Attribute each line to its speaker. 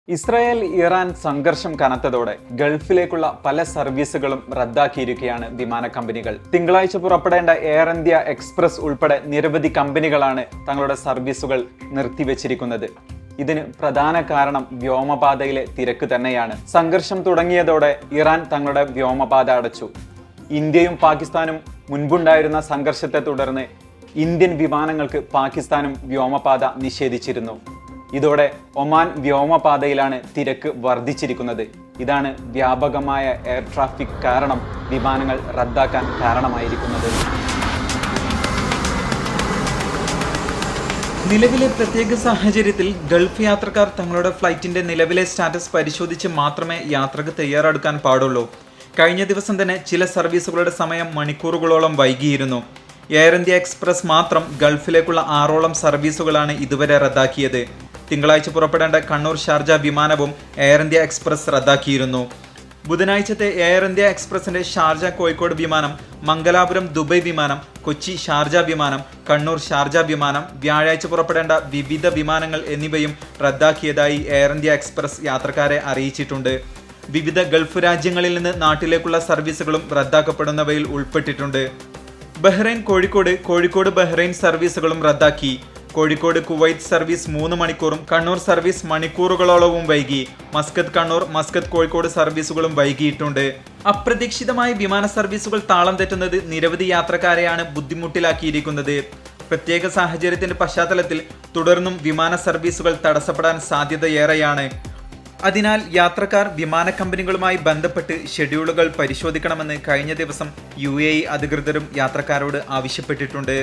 Speaker 1: Israel Iran സംഘർഷം കനത്തതോടെ ഗൾഫിലേക്കുള്ള പല സർവീസുകളും റദ്ദാക്കിയിരിക്കുകയാണ് വിമാന കമ്പനികൾ. തിങ്കളാഴ്ച പുറപ്പെടേണ്ട എയർ ഇന്ത്യ എക്സ്പ്രസ് ഉൾപ്പെടെ നിരവധി കമ്പനികളാണ് തങ്ങളുടെ സർവീസുകൾ നിർത്തിവെച്ചിരിക്കുന്നത്. ഇതിന് പ്രധാന കാരണം വ്യോമപാതയിലെ തിരക്ക് തന്നെയാണ്. സംഘർഷം തുടങ്ങിയതോടെ ഇറാൻ തങ്ങളുടെ വ്യോമപാത അടച്ചു. ഇന്ത്യയും പാകിസ്ഥാനും മുൻപുണ്ടായിരുന്ന സംഘർഷത്തെ തുടർന്ന് ഇന്ത്യൻ വിമാനങ്ങൾക്ക് പാകിസ്ഥാനും വ്യോമപാത നിഷേധിച്ചിരുന്നു. ഇതോടെ ഒമാൻ വ്യോമപാതയിലാണ് തിരക്ക് വർദ്ധിച്ചിരിക്കുന്നത്. ഇതാണ് വ്യാപകമായ എയർ ട്രാഫിക് കാരണം വിമാനങ്ങൾ റദ്ദാക്കാൻ കാരണമായിരിക്കുന്നത്. നിലവിലെ പ്രത്യേക സാഹചര്യത്തിൽ ഗൾഫ് യാത്രക്കാർ തങ്ങളുടെ ഫ്ലൈറ്റിന്റെ നിലവിലെ സ്റ്റാറ്റസ് പരിശോധിച്ച് മാത്രമേ യാത്രക്ക് തയ്യാറെടുക്കാൻ പാടുള്ളൂ. കഴിഞ്ഞ ദിവസം തന്നെ ചില സർവീസുകളുടെ സമയം മണിക്കൂറുകളോളം വൈകിയിരുന്നു. എയർ ഇന്ത്യ എക്സ്പ്രസ് മാത്രം ഗൾഫിലേക്കുള്ള 6ഓളം സർവീസുകളാണ് ഇതുവരെ റദ്ദാക്കിയത്. തിങ്കളാഴ്ച പുറപ്പെടേണ്ട കണ്ണൂർ ഷാർജ വിമാനവും എയർ ഇന്ത്യ എക്സ്പ്രസ് റദ്ദാക്കിയിരുന്നു. ബുധനാഴ്ചത്തെ എയർ ഇന്ത്യ എക്സ്പ്രസിന്റെ ഷാർജ കോഴിക്കോട് വിമാനം, മംഗലാപുരം ദുബൈ വിമാനം, കൊച്ചി ഷാർജ വിമാനം, കണ്ണൂർ ഷാർജ വിമാനം, വ്യാഴാഴ്ച പുറപ്പെടേണ്ട വിവിധ വിമാനങ്ങൾ എന്നിവയും റദ്ദാക്കിയതായി എയർ ഇന്ത്യ എക്സ്പ്രസ് യാത്രക്കാരെ അറിയിച്ചിട്ടുണ്ട്. വിവിധ ഗൾഫ് രാജ്യങ്ങളിൽ നിന്ന് നാട്ടിലേക്കുള്ള സർവീസുകളും റദ്ദാക്കപ്പെടുന്നവയിൽ ഉൾപ്പെട്ടിട്ടുണ്ട്. ബഹ്റൈൻ കോഴിക്കോട് ബഹ്റൈൻ സർവീസുകളും റദ്ദാക്കി. കോഴിക്കോട് കുവൈറ്റ് സർവീസ് 3 മണിക്കൂറും കണ്ണൂർ സർവീസ് മണിക്കൂറുകളോളവും വൈകി. മസ്കത്ത് കണ്ണൂർ, മസ്കത്ത് കോഴിക്കോട് സർവീസുകളും വൈകിയിട്ടുണ്ട്. അപ്രതീക്ഷിതമായി വിമാന സർവീസുകൾ താളം തെറ്റുന്നത് നിരവധി യാത്രക്കാരെയാണ് ബുദ്ധിമുട്ടിലാക്കിയിരിക്കുന്നത്. പ്രത്യേക സാഹചര്യത്തിന്റെ പശ്ചാത്തലത്തിൽ തുടർന്നും വിമാന സർവീസുകൾ തടസ്സപ്പെടാൻ സാധ്യതയേറെയാണ്. അതിനാൽ യാത്രക്കാർ വിമാന കമ്പനികളുമായി ബന്ധപ്പെട്ട് ഷെഡ്യൂളുകൾ പരിശോധിക്കണമെന്ന് കഴിഞ്ഞ ദിവസം UAE അധികൃതരും യാത്രക്കാരോട് ആവശ്യപ്പെട്ടിട്ടുണ്ട്.